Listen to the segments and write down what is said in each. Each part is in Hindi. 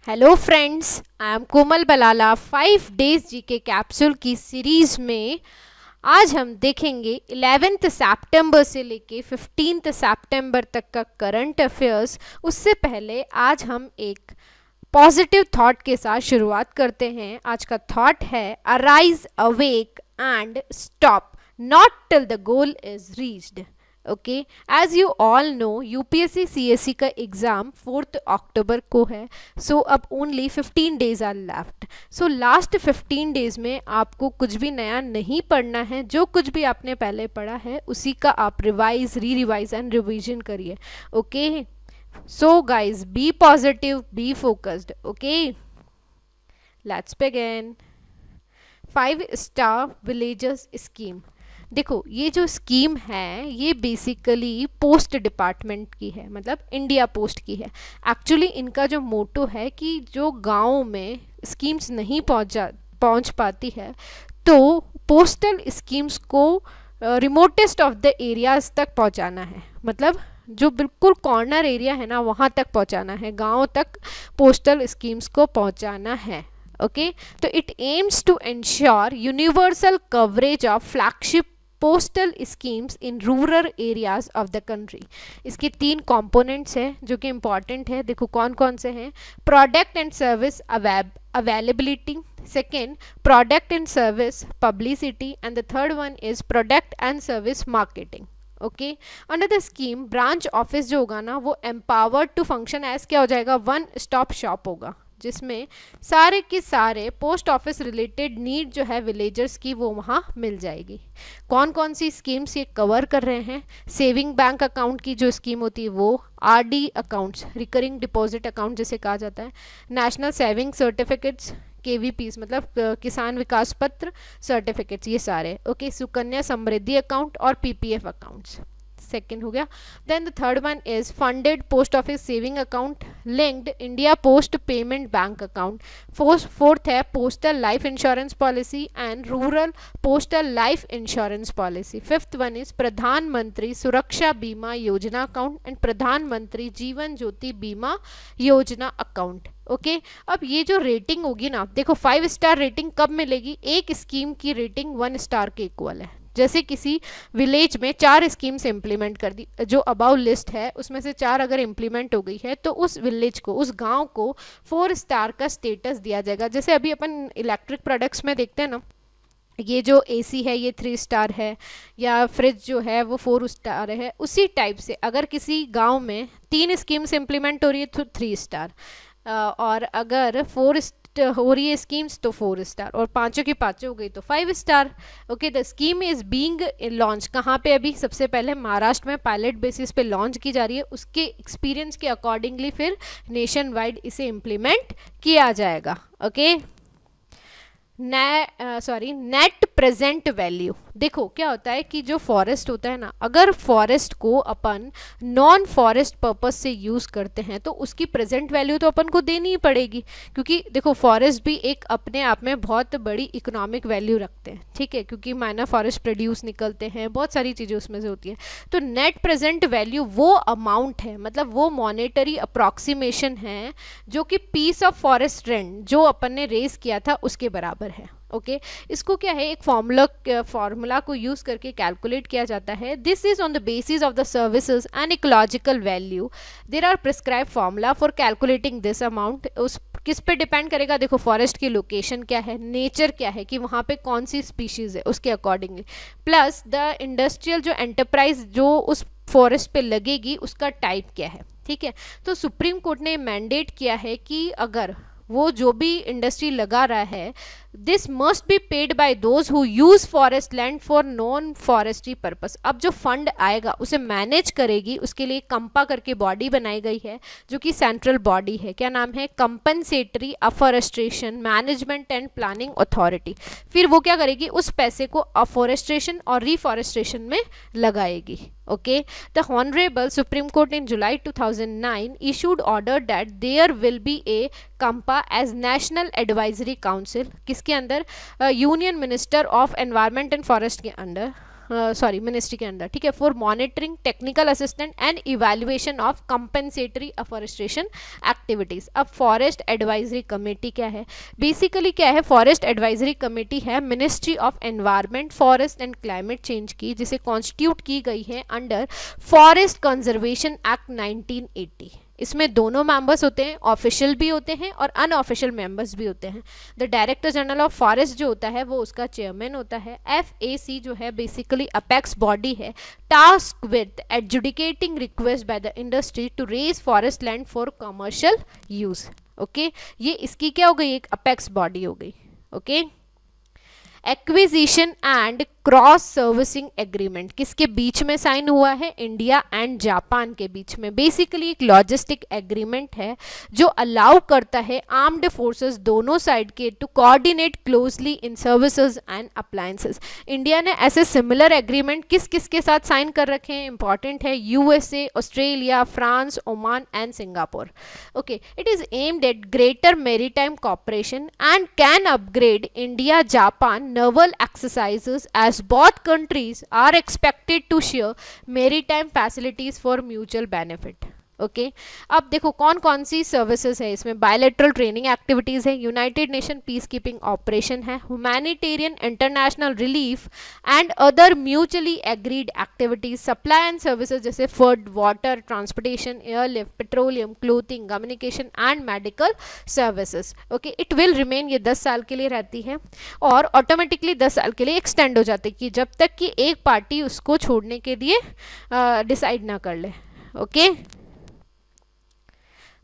Hello friends, I am Komal Balala. 5 days GK capsule की सीरीज में आज हम देखेंगे 11th सितंबर से लेके 15th सितंबर तक का करंट अफेयर्स। उससे पहले आज हम एक पॉजिटिव थॉट के साथ शुरुआत करते हैं। आज का थॉट है arise awake and stop not till the goal is reached. Okay, as you all know UPSC CSC का एग्ज़ाम 4 अक्टूबर को है। सो अब only 15 days are left. So last 15 days में आपको कुछ भी नया नहीं पढ़ना है। जो कुछ भी आपने पहले पढ़ा है उसी का आप revise, re revise and revision करिए। Okay, so guys be positive, be focused. Okay, let's begin. 5 star villagers scheme. देखो, ये जो स्कीम है ये बेसिकली पोस्ट डिपार्टमेंट की है, मतलब इंडिया पोस्ट की है। एक्चुअली इनका जो मोटो है कि जो गाँव में स्कीम्स नहीं पहुंच पाती है तो पोस्टल स्कीम्स को रिमोटेस्ट ऑफ द एरियाज तक पहुंचाना है। मतलब जो बिल्कुल कॉर्नर एरिया है ना वहाँ तक पहुंचाना है, गाँव तक पोस्टल स्कीम्स को पहुंचाना है। ओके, तो it aims to ensure universal coverage of flagship postal schemes in rural areas of the country. इसके 3 कंपोनेंट्स हैं जो कि इंपॉर्टेंट है। देखो कौन कौन से हैं। Product and service availability, second product and service publicity, and the third one is product and service marketing. Okay, under the scheme branch office जो होगा ना वो एम्पावर्ड टू फंक्शन एज क्या हो जाएगा, वन स्टॉप शॉप होगा, जिसमें सारे के सारे पोस्ट ऑफिस रिलेटेड नीड जो है विलेजर्स की वो वहाँ मिल जाएगी। कौन कौन सी स्कीम्स ये कवर कर रहे हैं। सेविंग बैंक अकाउंट की जो स्कीम होती है वो, RD accounts, recurring deposit account जिसे कहा जाता है, नेशनल सेविंग सर्टिफिकेट्स केवीपीस मतलब किसान विकास पत्र सर्टिफिकेट्स, ये सारे। ओके, सुकन्या समृद्धि अकाउंट और पीपीएफ अकाउंट्स, सेकेंड हो गया। Then the third one is funded post office saving account, linked India post payment bank account. Fourth है postal life insurance policy and rural postal life insurance policy. Fifth one is Pradhan Mantri Suraksha बीमा योजना अकाउंट एंड प्रधानमंत्री जीवन ज्योति बीमा योजना अकाउंट। ओके, अब ये जो रेटिंग होगी ना, देखो 5 स्टार रेटिंग कब मिलेगी, एक स्कीम की रेटिंग 1 स्टार के इक्वल है। जैसे किसी विलेज में 4 स्कीम्स इम्प्लीमेंट कर दी, जो अबाउ लिस्ट है उसमें से 4 अगर इम्प्लीमेंट हो गई है तो उस विलेज को, उस गांव को 4 स्टार का स्टेटस दिया जाएगा। जैसे अभी अपन इलेक्ट्रिक प्रोडक्ट्स में देखते हैं ना, ये जो एसी है ये 3 स्टार है, या फ्रिज जो है वो 4 स्टार है। उसी टाइप से अगर किसी गांव में 3 स्कीम्स इम्प्लीमेंट हो रही है तो 3 स्टार, और अगर 4 हो रही है स्कीम्स तो 4 स्टार, और पांचों की पांचों हो गई तो 5 star. Okay, the scheme is being launch कहाँ पे, अभी सबसे पहले महाराष्ट्र में पायलट बेसिस पे लॉन्च की जा रही है। उसके एक्सपीरियंस के अकॉर्डिंगली फिर नेशन वाइड इसे इम्प्लीमेंट किया जाएगा। Okay, net present value. देखो क्या होता है कि जो फॉरेस्ट होता है ना, अगर फॉरेस्ट को अपन नॉन फॉरेस्ट पर्पस से यूज़ करते हैं तो उसकी प्रेजेंट वैल्यू तो अपन को देनी ही पड़ेगी, क्योंकि देखो फॉरेस्ट भी एक अपने आप में बहुत बड़ी इकोनॉमिक वैल्यू रखते हैं। ठीक है, क्योंकि माइनर फॉरेस्ट प्रोड्यूस निकलते हैं, बहुत सारी चीज़ें उसमें से होती हैं। तो नेट प्रेजेंट वैल्यू वो अमाउंट है, मतलब वो मॉनेटरी अप्रॉक्सीमेशन है जो कि पीस ऑफ फॉरेस्ट रेंट जो अपन ने रेज किया था उसके बराबर है। ओके, इसको क्या है, एक फॉर्मूला को यूज करके कैलकुलेट किया जाता है। This is on the basis of the services and ecological value. There are prescribe formula for calculating this amount. उस किस पे डिपेंड करेगा, देखो फॉरेस्ट की लोकेशन क्या है, नेचर क्या है कि वहाँ पे कौन सी स्पीशीज है, उसके अकॉर्डिंगली, प्लस द इंडस्ट्रियल जो एंटरप्राइज जो उस फॉरेस्ट पे लगेगी उसका टाइप क्या है। ठीक है, तो सुप्रीम कोर्ट ने मैंडेट किया है कि अगर वो जो भी इंडस्ट्री लगा रहा है, this must be paid by those who use forest land for non forestry purpose. अब जो फंड आएगा उसे मैनेज करेगी, उसके लिए कंपा करके बॉडी बनाई गई है जो कि सेंट्रल बॉडी है। क्या नाम है, compensatory afforestation management and planning authority. फिर वो क्या करेगी, उस पैसे को अफॉरेस्ट्रेशन और रिफॉरेस्ट्रेशन में लगाएगी। Okay, the Honorable Supreme Court in July 2009 issued order that there will be a CAMPA as National Advisory Council, किसके अंदर, union minister of environment and forest के अंडर। सॉरी मिनिस्ट्री के अंदर, ठीक है, for monitoring, technical assistant and evaluation of compensatory afforestation activities. अब फॉरेस्ट एडवाइजरी कमेटी क्या है? बेसिकली क्या है, फॉरेस्ट एडवाइजरी कमेटी है ministry of environment, forest and climate change की, जिसे कॉन्स्टिट्यूट की गई है अंडर फॉरेस्ट कंजर्वेशन एक्ट 1980। इसमें दोनों मेंबर्स होते हैं, ऑफिशियल भी होते हैं और अनऑफिशियल मेंबर्स भी होते हैं। The director general of forest जो होता है वो उसका चेयरमैन होता है। FAC जो है बेसिकली अपेक्स बॉडी है, task with adjudicating request by the industry to raise forest land for commercial use. Okay, ये इसकी क्या हो गई, एक अपेक्स बॉडी हो गई। Okay, acquisition and cross servicing agreement किसके बीच में साइन हुआ है? इंडिया एंड जापान के बीच में। बेसिकली एक लॉजिस्टिक एग्रीमेंट है जो अलाउ करता है आर्म्ड फोर्सेस दोनों साइड के to coordinate closely in services and appliances. India ने ऐसे सिमिलर एग्रीमेंट किस किस के साथ साइन कर रखे हैं? इंपॉर्टेंट है, USA, Australia, France, Oman and Singapore. Okay, it is aimed at greater maritime cooperation and can upgrade India Japan naval exercises as both countries are expected to share maritime facilities for mutual benefit. Okay अब देखो कौन कौन सी सर्विसेज है इसमें। बायलैटरल ट्रेनिंग एक्टिविटीज़ है, United Nation peace keeping operation है, humanitarian international relief and other mutually agreed activities, supply and services जैसे food, water, transportation, airlift, petroleum, clothing, communication and medical services. Okay, it will remain, ये 10 साल के लिए रहती है और ऑटोमेटिकली 10 साल के लिए एक्सटेंड हो जाती है कि जब तक कि एक पार्टी उसको छोड़ने के लिए डिसाइड ना कर ले। ओके,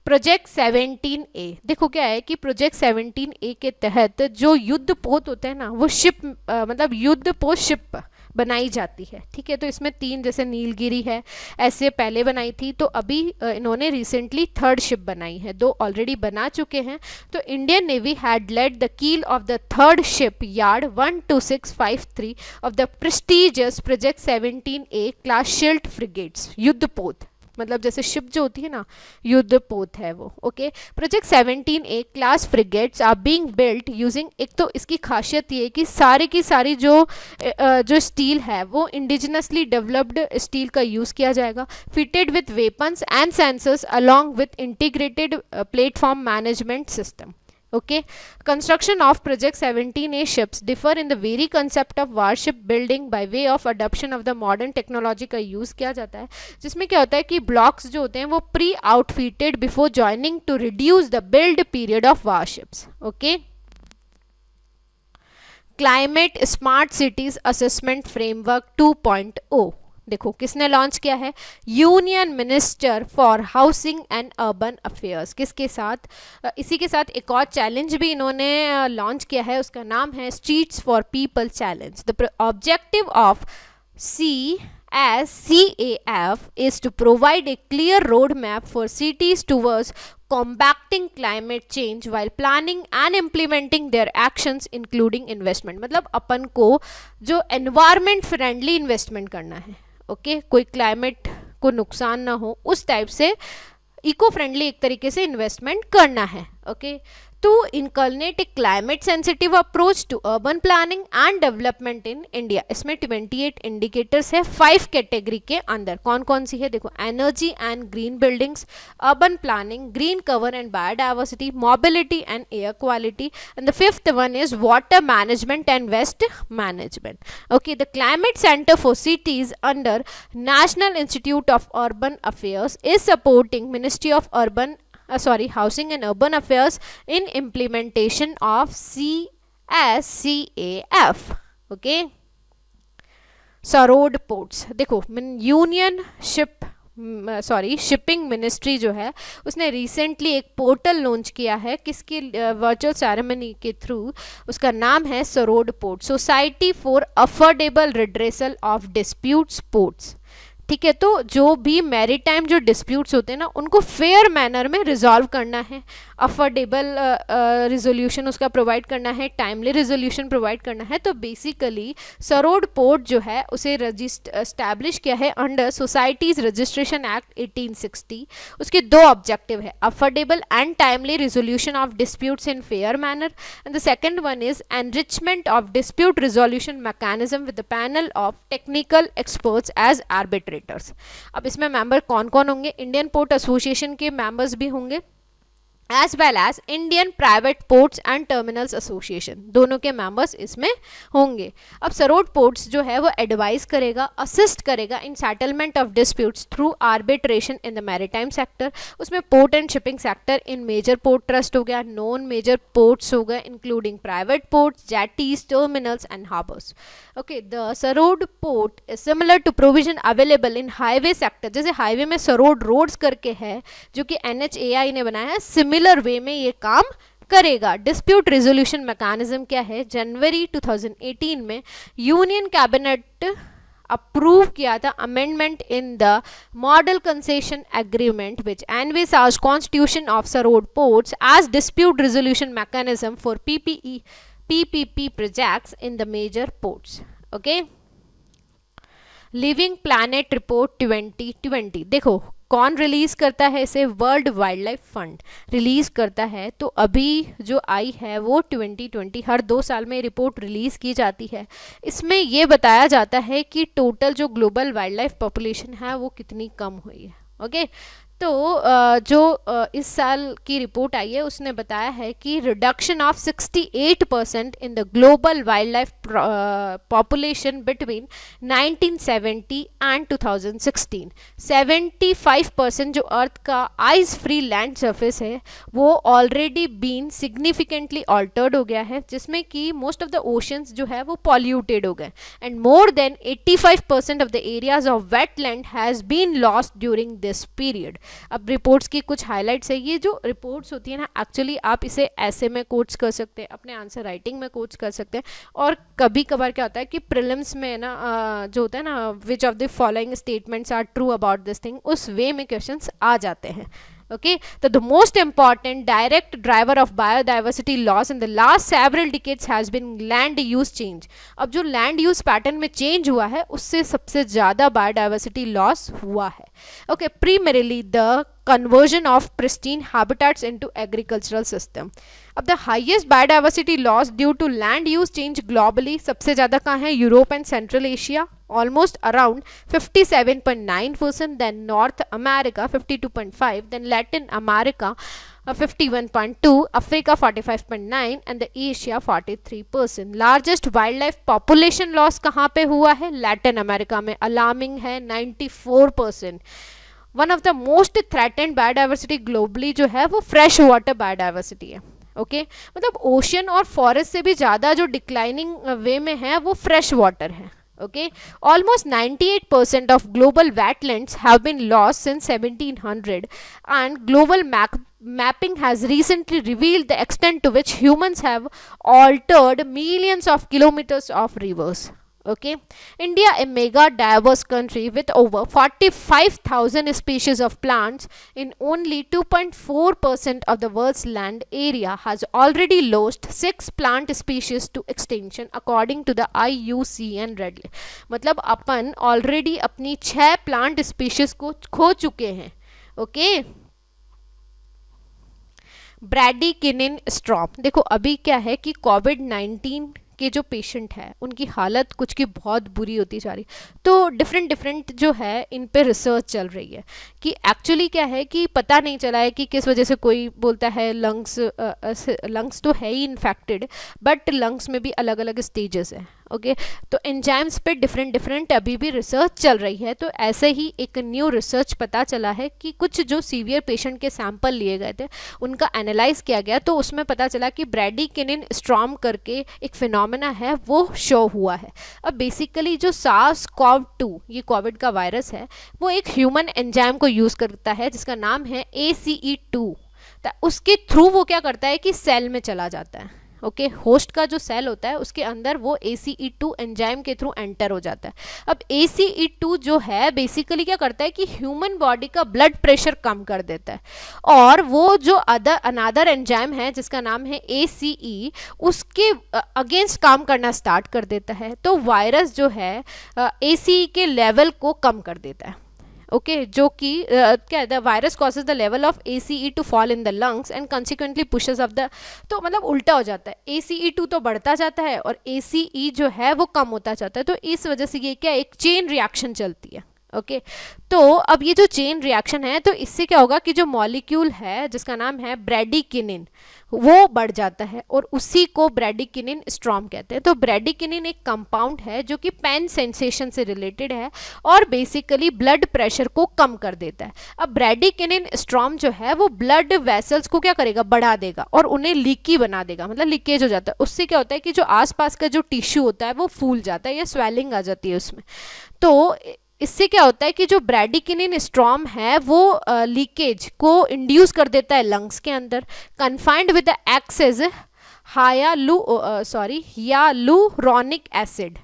प्रोजेक्ट 17A देखो क्या है कि प्रोजेक्ट 17A के तहत जो युद्ध पोत होते हैं ना वो शिप मतलब युद्ध पोत शिप बनाई जाती है। ठीक है, तो इसमें 3 जैसे नीलगिरी है ऐसे पहले बनाई थी, तो अभी इन्होंने रिसेंटली 3rd शिप बनाई है, 2 ऑलरेडी बना चुके हैं। तो Indian navy had laid the keel of the 3rd ship yard 12653 of the prestigious project 17A class shield frigates. युद्ध पोत मतलब जैसे शिप जो होती है ना, युद्ध पोत है वो। Okay, project 17A class frigates are being built using, एक तो इसकी खासियत ये है कि सारी की सारी जो स्टील है वो इंडिजिनसली डेवलप्ड स्टील का यूज़ किया जाएगा, fitted with weapons and sensors along with integrated platform management system. Okay, construction of Project 17A ships differ in the very concept of warship building by way of adoption of the modern technology का यूज़ किया जाता है, जिसमें क्या होता है कि ब्लॉक्स जो होते हैं वो pre outfitted before joining to reduce the build period of warships. Okay, climate smart cities assessment framework 2.0 देखो किसने लॉन्च किया है? Union minister for housing and urban affairs. किसके साथ? इसी के साथ एक और चैलेंज भी इन्होंने लॉन्च किया है, उसका नाम है streets for people challenge. The objective of CAF is to provide a clear roadmap for cities towards combating climate change while planning and implementing their actions including investment। मतलब अपन को जो environment friendly investment करना है, ओके, कोई क्लाइमेट को नुकसान ना हो उस टाइप से इको फ्रेंडली एक तरीके से इन्वेस्टमेंट करना है। Okay, to inculcate a climate sensitive approach to urban planning and development in India। इसमें 28 indicators है 5 कैटेगरी के अंदर। कौन कौन सी है देखो? Energy and green buildings, urban planning, green cover and biodiversity, mobility and air quality, and the 5th one is water management and waste management. Okay, the climate centre for cities under national institute of urban affairs is supporting ministry of Housing and Urban Affairs in implementation of CAF। Okay, SAROD ports देखो यूनियन शिपिंग मिनिस्ट्री जो है उसने रिसेंटली एक पोर्टल लॉन्च किया है, किसकी वर्चुअल सेरेमनी के थ्रू। उसका नाम है SAROD port, society for affordable redressal of disputes ports. ठीक है। तो जो भी मैरीटाइम जो डिस्प्यूट्स होते हैं ना, उनको फेयर मैनर में रिजॉल्व करना है, अफोर्डेबल रिजोल्यूशन उसका प्रोवाइड करना है, टाइमली रिजोल्यूशन प्रोवाइड करना है। तो बेसिकली सरोड पोर्ट जो है उसे एस्टैब्लिश किया है अंडर सोसाइटीज़ रजिस्ट्रेशन एक्ट 1860। उसके दो ऑब्जेक्टिव है, affordable and timely resolution of disputes in fair manner, and the second one is enrichment of dispute resolution mechanism with the panel of technical experts as arbitrators. अब इसमें मेंबर कौन कौन होंगे? इंडियन पोर्ट एसोसिएशन के मेंबर्स भी होंगे, as well as Indian private ports and terminals association, दोनों के मेंबर्स इसमें होंगे। अब सरोड पोर्ट्स जो है वो एडवाइस करेगा, असिस्ट करेगा in settlement of disputes through arbitration in the maritime sector. उसमें port and shipping sector in major port trust हो गया, नॉन मेजर पोर्ट्स हो गए including private ports, jetties, terminals and harbours. Okay, the SAROD port is similar to provision available in highway sector. जैसे हाईवे में सरोड रोड्स करके है जो कि NHAI ने बनाया है, सिमिलर वे में ये काम करेगा। डिस्प्यूट रिजोल्यूशन मैकेनिज्म क्या है? जनवरी 2018 में यूनियन कैबिनेट अप्रूव किया था amendment in the model concession agreement which envisages constitution of SAROD ports as dispute resolution mechanism for PPP projects in the major ports. Okay, living planet report 2020। देखो कौन रिलीज करता है इसे? World wild life fund release करता है। तो अभी जो आई है वो 2020, हर 2 साल में रिपोर्ट रिलीज की जाती है। इसमें ये बताया जाता है कि टोटल जो ग्लोबल वाइल्ड लाइफ पॉपुलेशन है वो कितनी कम हुई है। ओके, तो जो इस साल की रिपोर्ट आई है उसने बताया है कि reduction of 68% in the global wild life population between 1970 and 2016। 75% जो अर्थ का आइस फ्री लैंड सरफेस है वो ऑलरेडी बीन सिग्निफिकेंटली ऑल्टर्ड हो गया है, जिसमें कि मोस्ट ऑफ द ओशंस जो है वो पॉल्यूटेड हो गए, and more than 85% of the areas of wetland has been lost during this period. अब रिपोर्ट्स की कुछ हाइलाइट्स है। ये जो रिपोर्ट्स होती है ना, एक्चुअली आप इसे ऐसे में कोट्स कर सकते हैं, अपने आंसर राइटिंग में कोट्स कर सकते हैं, और कभी कभार क्या होता है कि प्रीलिम्स में ना जो होता है ना, which of the following statements are true about this thing, उस वे में क्वेश्चंस आ जाते हैं। Okay, so the most important direct driver of biodiversity loss in the last several decades has been land use change. अब जो land use pattern में change हुआ है उससे सबसे ज़्यादा biodiversity loss हुआ है। Okay, primarily the conversion of pristine habitats into agricultural system. अब the highest biodiversity loss due to land use change globally सबसे ज़्यादा कहाँ है? Europe and central Asia, almost around 57.9%, then North America 52.5%, then Latin America 51.2%, Africa 45.9%, and the Asia 43%. Largest wildlife population loss कहाँ पे हुआ है? लैटिन अमेरिका में, अलार्मिंग है 94%. One of the most threatened biodiversity globally जो है वो फ्रेश वाटर बायोडाइवर्सिटी है। ओके, मतलब ओशन और फॉरेस्ट से भी ज़्यादा जो डिक्लाइनिंग वे में है वो फ्रेश वाटर है। Okay, almost 98% of global wetlands have been lost since 1700, and global mapping has recently revealed the extent to which humans have altered millions of kilometers of rivers. Okay, India, a mega diverse country with over 45,000 species of plants in only 2.4% of the world's land area, has already lost 6 plant species to extinction according to the IUCN Red List. मतलब अपन ऑलरेडी अपनी 6 प्लांट स्पीशीज को खो चुके हैं। Okay, bradykinin storm. देखो अभी क्या है कि कोविड-19 के जो पेशेंट है उनकी हालत कुछ की बहुत बुरी होती जा रही, तो डिफरेंट जो है इन पे रिसर्च चल रही है कि एक्चुअली क्या है कि पता नहीं चला है कि किस वजह से। कोई बोलता है लंग्स तो है ही इन्फेक्टेड, बट लंग्स में भी अलग अलग स्टेजेस हैं। ओके, तो एंजाइम्स पे डिफरेंट अभी भी रिसर्च चल रही है। तो ऐसे ही एक न्यू रिसर्च पता चला है कि कुछ जो सीवियर पेशेंट के सैंपल लिए गए थे उनका एनालाइज किया गया, तो उसमें पता चला कि ब्रैडीकिनिन स्ट्रॉम करके एक फिनोमेना है वो शो हुआ है। अब बेसिकली जो SARS-CoV-2 ये कोविड का वायरस है वो एक ह्यूमन एंजाइम को यूज़ करता है जिसका नाम है ACE2। उसके थ्रू वो क्या करता है कि सेल में चला जाता है। ओके होस्ट का जो सेल होता है उसके अंदर वो ACE2 एंजाइम के थ्रू एंटर हो जाता है। अब ACE2 जो है बेसिकली क्या करता है कि ह्यूमन बॉडी का ब्लड प्रेशर कम कर देता है, और वो जो अनदर एंजाइम है जिसका नाम है ACE उसके अगेंस्ट काम करना स्टार्ट कर देता है। तो वायरस जो है ACE के लेवल को कम कर देता है। ओके जो कि क्या the virus causes the level of ACE to fall in the lungs and consequently pushes of the, तो मतलब उल्टा हो जाता है, ACE2 तो बढ़ता जाता है और ACE जो है वो कम होता जाता है। तो इस वजह से ये क्या एक चेन रिएक्शन चलती है। ओके तो अब ये जो चेन रिएक्शन है तो इससे क्या होगा कि जो मॉलिक्यूल है जिसका नाम है ब्रैडिकिनिन वो बढ़ जाता है और उसी को ब्रैडिकिनिन स्ट्रॉम कहते हैं। तो ब्रैडिकिनिन एक कंपाउंड है जो कि पेन सेंसेशन से रिलेटेड है और बेसिकली ब्लड प्रेशर को कम कर देता है। अब ब्रैडिकिनिन स्ट्रॉम जो है वो ब्लड वेसल्स को क्या करेगा, बढ़ा देगा और उन्हें लीकी बना देगा, मतलब लीकेज हो जाता है। उससे क्या होता है कि जो आसपास का जो टिश्यू होता है वो फूल जाता है या स्वेलिंग आ जाती है उसमें। तो इससे क्या होता है कि जो ब्रैडिकिनिन स्ट्रॉम है वो लीकेज को इंड्यूस कर देता है लंग्स के अंदर। Confined with the excess hyaluronic acid,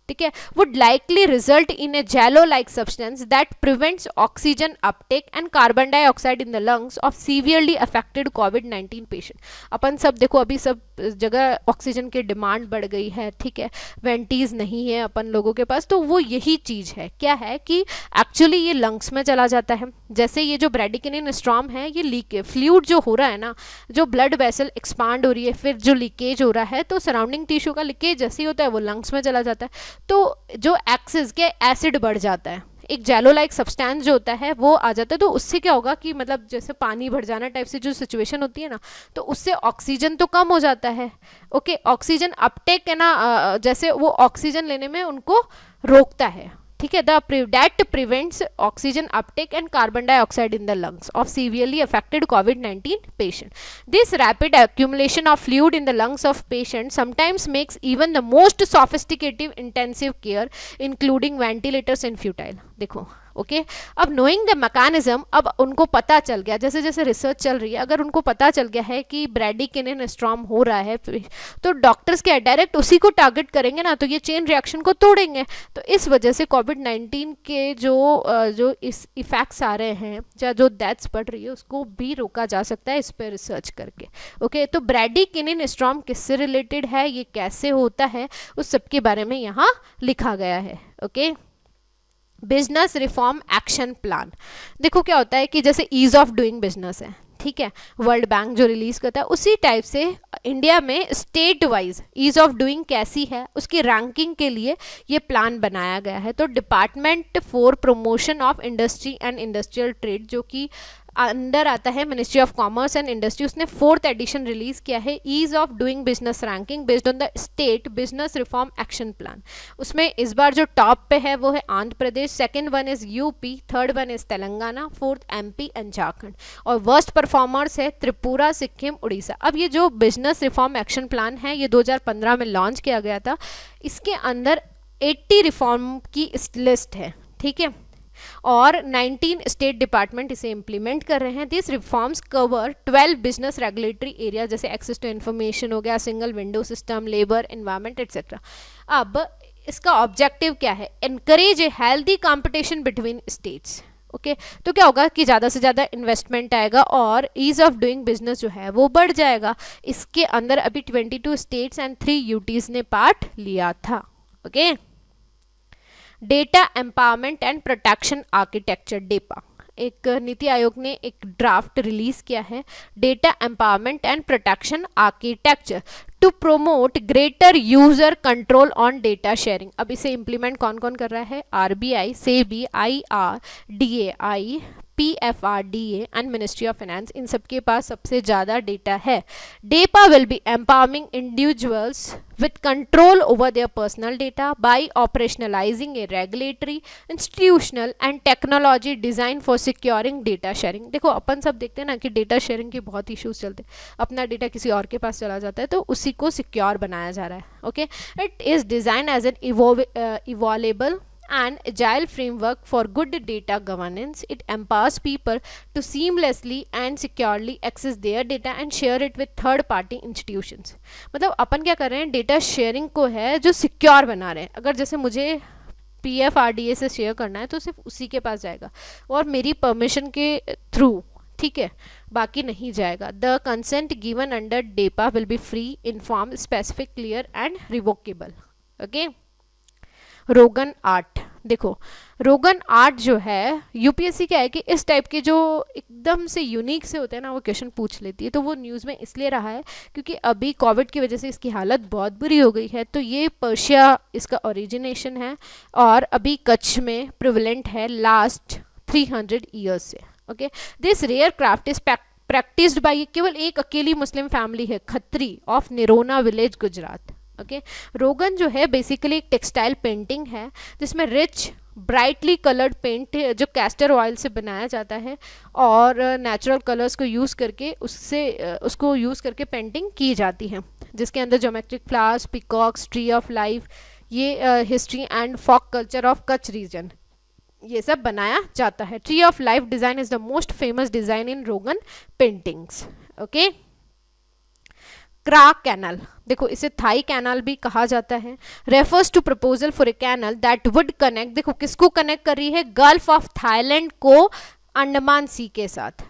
ठीक है, would likely result in a jello like substance that prevents oxygen uptake and carbon dioxide in the lungs of severely affected कोविड-19 पेशेंट। अपन सब देखो अभी सब जगह ऑक्सीजन की डिमांड बढ़ गई है, ठीक है, वेंटीज नहीं है अपन लोगों के पास, तो वो यही चीज़ है, क्या है कि एक्चुअली ये लंग्स में चला जाता है। जैसे ये जो ब्रैडिकिनिन स्ट्रॉम है ये लीक फ्लूइड जो हो रहा है ना, जो ब्लड वेसल एक्सपांड हो रही है फिर जो लीकेज हो रहा है, तो सराउंडिंग टिश्यू का लीकेज जैसे ही होता है वो लंग्स में चला जाता है। तो जो एक्सेस के एसिड बढ़ जाता है, एक जेलो लाइक सब्सटेंस जो होता है वो आ जाता है। तो उससे क्या होगा कि मतलब जैसे पानी भर जाना टाइप से जो सिचुएशन होती है ना, तो उससे ऑक्सीजन तो कम हो जाता है। ओके ऑक्सीजन अपटेक है ना, जैसे वो ऑक्सीजन लेने में उनको रोकता है, ठीक है, that prevents oxygen uptake and carbon dioxide in the lungs of severely affected कोविड-19 patient. This rapid accumulation of fluid in the lungs of patients sometimes makes even the most sophisticated intensive care including ventilators infutile। देखो ओके अब नोइंग द मैकेनिज्म, अब उनको पता चल गया, जैसे जैसे रिसर्च चल रही है, अगर उनको पता चल गया है कि ब्रैडिकिनिन स्ट्रॉम हो रहा है तो डॉक्टर्स क्या डायरेक्ट उसी को टारगेट करेंगे ना, तो ये चेन रिएक्शन को तोड़ेंगे। तो इस वजह से कोविड-19 के जो इस इफेक्ट्स आ रहे हैं या जो डेथ्स बढ़ रही है उसको भी रोका जा सकता है इस पर रिसर्च करके। ओके तो ब्रैडिकिनिन स्ट्रॉम किससे रिलेटेड है, ये कैसे होता है, उस सब के बारे में यहाँ लिखा गया है। Okay business reform action plan, देखो क्या होता है कि जैसे ईज ऑफ डूइंग बिजनेस है, ठीक है, वर्ल्ड बैंक जो रिलीज करता है, उसी टाइप से इंडिया में state wise ease of doing कैसी है उसकी रैंकिंग के लिए ये प्लान बनाया गया है। तो department for promotion of industry and industrial trade जो कि अंडर आता है ministry of commerce and industry, उसने 4th एडिशन रिलीज किया है ease of doing business ranking based on the state business reform action plan. उसमें इस बार जो टॉप पे है वो है Andhra Pradesh, second one is UP, third one is Telangana, fourth MP and Jharkhand, और वर्स्ट परफॉर्मर्स है त्रिपुरा, सिक्किम, उड़ीसा। अब ये जो बिजनेस रिफॉर्म एक्शन प्लान है ये 2015 में लॉन्च किया गया था, इसके अंदर 80 रिफॉर्म की लिस्ट है, ठीक है, और 19 स्टेट डिपार्टमेंट इसे इम्प्लीमेंट कर रहे हैं। This reforms cover 12 business regulatory area जैसे एक्सेस टू इन्फॉर्मेशन हो गया, single window system, labour, environment etcetera. अब इसका ऑब्जेक्टिव क्या है, encourage a healthy competition between states. Okay तो क्या होगा कि ज़्यादा से ज़्यादा इन्वेस्टमेंट आएगा और ईज ऑफ डूइंग बिजनेस जो है वो बढ़ जाएगा। इसके अंदर अभी 22 स्टेट्स एंड 3 यूटीज ने पार्ट लिया था। Okay data empowerment and protection architecture, DEPA, एक नीति आयोग ने एक ड्राफ्ट रिलीज किया है, data empowerment and protection architecture to promote greater user control on data sharing. अब इसे इम्प्लीमेंट कौन कौन कर रहा है, RBI, SEBI, IRDAI, PFRDA and ministry of finance, इन सबके पास सबसे ज़्यादा डेटा है। DEPA will be empowering individuals with control over their personal data by operationalizing a regulatory, institutional and technology designed for securing data sharing। देखो अपन सब देखते हैं ना कि डेटा शेयरिंग के बहुत इश्यूज चलते हैं, अपना डेटा किसी और के पास चला जाता है तो उसी को सिक्योर बनाया जा रहा है। Okay it is design as an evolvable an agile framework for good data governance. It empowers people to seamlessly and securely access their data and share it with third party institutions. मतलब अपन क्या कर रहे हैं, डेटा शेयरिंग को है जो सिक्योर बना रहे हैं. अगर जैसे मुझे PFRDA से शेयर करना है तो सिर्फ उसी के पास जाएगा और मेरी परमिशन के थ्रू, ठीक है, बाकी नहीं जाएगा. The consent given under DEPA will be free, inform, specific, clear and revocable. Okay. Rogan art. देखो रोगन आर्ट जो है यूपीएससी क्या है कि इस टाइप के जो एकदम से यूनिक से होते हैं ना वो क्वेश्चन पूछ लेती है. तो वो न्यूज़ में इसलिए रहा है क्योंकि अभी कोविड की वजह से इसकी हालत बहुत बुरी हो गई है. तो ये पर्शिया इसका ओरिजिनेशन है और अभी कच्छ में प्रिवलेंट है लास्ट 300 ईयर्स से. Okay. This rare craft is practised by केवल एक अकेली मुस्लिम फैमिली है, Khatri of Nirona village, Gujarat. Okay. Rogan जो है बेसिकली एक टेक्सटाइल पेंटिंग है जिसमें रिच ब्राइटली कलर्ड पेंट जो कैस्टर ऑयल से बनाया जाता है और नेचुरल कलर्स को यूज़ करके उसको यूज़ करके पेंटिंग की जाती है, जिसके अंदर geometric flowers, peacocks, tree of life, ये history and folk culture of Kutch region, ये सब बनाया जाता है. Tree of life design is the most famous design in Rogan paintings. Okay. Kra canal. देखो इसे थाई कैनल भी कहा जाता है. Refers to proposal for a canal that would connect, देखो किसको कनेक्ट कर रही है, गल्फ ऑफ थाईलैंड को अंडमान सी के साथ.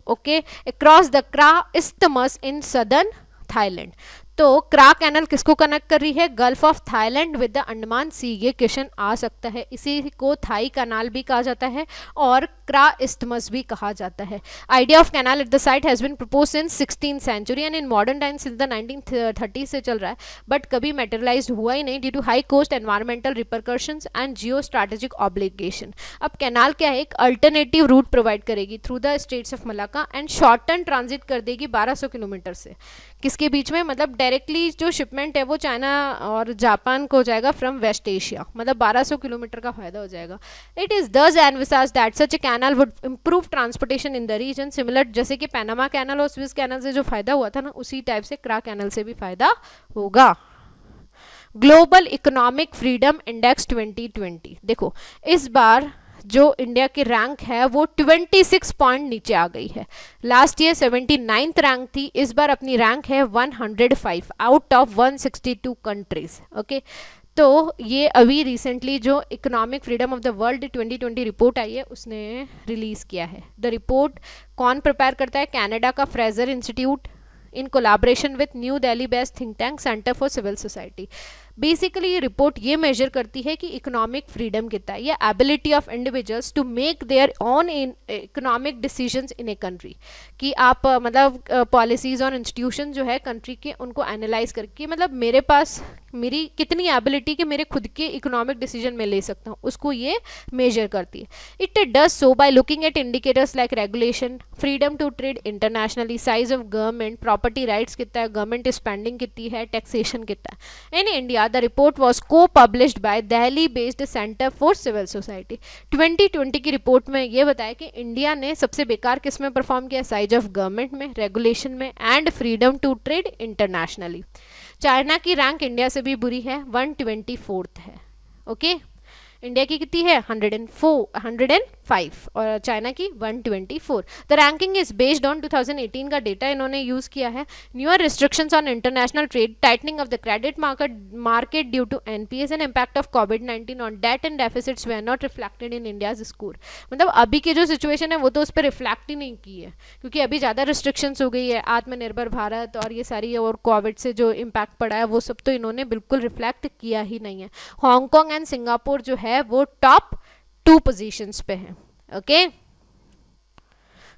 Okay. Across the Kra isthmus in southern Thailand. तो क्रा कैनल किसको कनेक्ट कर रही है, gulf of Thailand with the Andaman sea. ये क्वेश्चन आ सकता है. इसी को थाई कैनाल भी कहा जाता है और क्रा इस्थमस भी कहा जाता है. Idea of canal at the site has been propose since 16th century and in modern time since the 1930 से चल रहा है, बट कभी मेटेरियलाइज हुआ ही नहीं due to high cost, environmental repercussions and geo strategic obligation. अब कैनाल क्या है, एक अल्टरनेटिव रूट प्रोवाइड करेगी through the straits of Malacca and shorten transit कर देगी 1200 किलोमीटर से. किसके बीच में, मतलब डायरेक्टली जो शिपमेंट है वो चाइना और जापान को जाएगा फ्रॉम वेस्ट एशिया, मतलब 1200 किलोमीटर का फायदा हो जाएगा. It is thus envisaged that such a canal would improve transportation in the region, similar जैसे कि पैनामा कैनल और स्विस कैनल से जो फायदा हुआ था ना, उसी टाइप से क्रा कैनल से भी फायदा होगा. Global economic freedom index 2020. देखो इस बार जो इंडिया की रैंक है वो 26 पॉइंट नीचे आ गई है. लास्ट ईयर 79th रैंक थी, इस बार अपनी रैंक है 105 आउट ऑफ 162 कंट्रीज. ओके. तो ये अभी रिसेंटली जो economic freedom of the world 2020 report आई है उसने रिलीज़ किया है. द रिपोर्ट कौन प्रिपेयर करता है, कनाडा का Fraser Institute in collaboration with New Delhi based think tank Centre for Civil Society. Basically ये रिपोर्ट ये मेजर करती है कि इकोनॉमिक फ्रीडम कितना है, या ability of individuals to make their own economic decisions in a country, कि आप मतलब पॉलिसीज और इंस्टीट्यूशन जो है कंट्री के उनको एनालाइज करके, मतलब मेरे पास मेरी कितनी एबिलिटी कि मेरे खुद के इकोनॉमिक डिसीजन में ले सकता हूँ, उसको ये मेजर करती है. It does so by looking at indicators like regulation, freedom to trade internationally, size of government, property rights कितना है, गवर्नमेंट स्पेंडिंग कितनी है, टैक्सेशन कितना है. In India the report was co-published by Delhi based Center for Civil Society. 2020 की रिपोर्ट में ये बताया कि इंडिया ने सबसे बेकार किस में परफॉर्म किया, साइज ऑफ गवर्नमेंट में, रेगुलेशन में and freedom to trade internationally. China की रैंक इंडिया से भी बुरी है, 124th है. ओके. इंडिया की कितनी है, 105 और चाइना की 124. The ranking is based on 2018 का डेटा इन्होंने यूज़ किया है. Newer restrictions on international trade, tightening of the credit market due to NPAs and impact of कोविड-19 on debt and deficits they are not reflected in India's score. मतलब अभी की जो सिचुएशन है वो तो उस पर रिफ्लेक्ट ही नहीं की है क्योंकि अभी ज़्यादा रिस्ट्रिक्शंस हो गई है, आत्मनिर्भर भारत और ये सारी, और कोविड से जो इम्पैक्ट पड़ा है वो सब तो इन्होंने बिल्कुल रिफ्लेक्ट किया ही नहीं है. हांगकॉन्ग एंड सिंगापुर जो है वो टॉप 2 पोजीशंस पे हैं. ओके.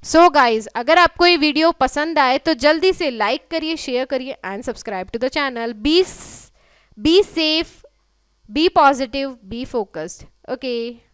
सो गाइज, अगर आपको ये वीडियो पसंद आए तो जल्दी से लाइक करिए, शेयर करिए and subscribe to the channel. Be safe, be positive, be focused. Okay.